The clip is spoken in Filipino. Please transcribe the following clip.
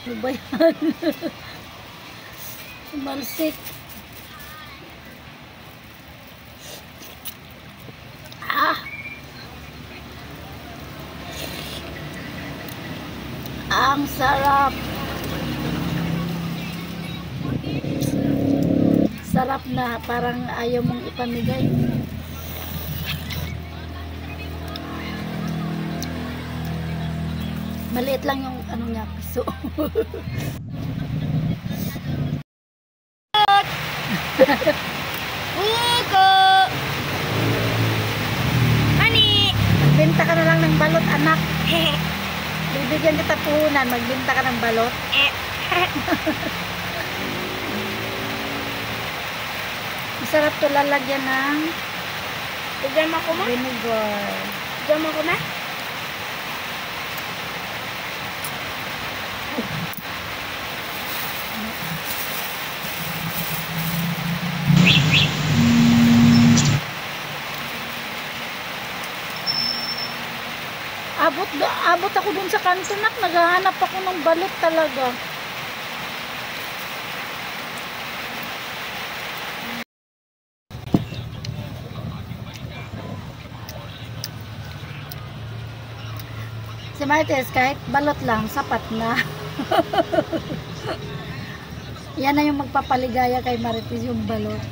Ano ba yan? Malsik. Ah! Ang sarap. Sarap na, parang ayaw mong ipamigay. Maliit lang yung ano niya, piso. Buko! Honey! Magbenta ka na lang ng balot, anak. Bibigyan kita puhunan, magbenta ka ng balot. Masarap to, lalagyan ng Jam ako ma? vinegar. Jam ako na? Abot ako dun sa kanto, nak. Naghahanap ako ng balot talaga. Si Marites, kahit balot lang, sapat na. Yan na yung magpapaligaya kay Marites, yung balot.